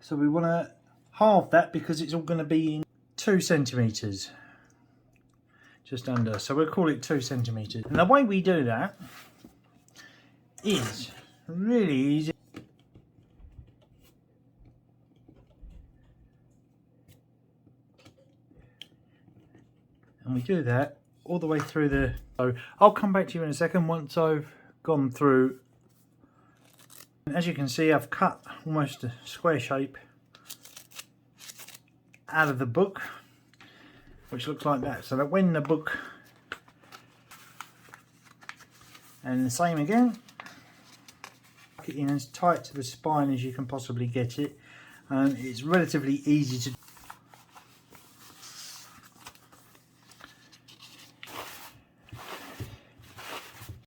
So we want to halve that because it's all going to be in 2 centimetres. Just under. So we'll call it 2 centimetres. And the way we do that is really easy. And we do that all the way through the... So I'll come back to you in a second once I've gone through. And as you can see, I've cut almost a square shape out of the book, which looks like that, so that when the book, and the same again, get in as tight to the spine as you can possibly get it. It's relatively easy to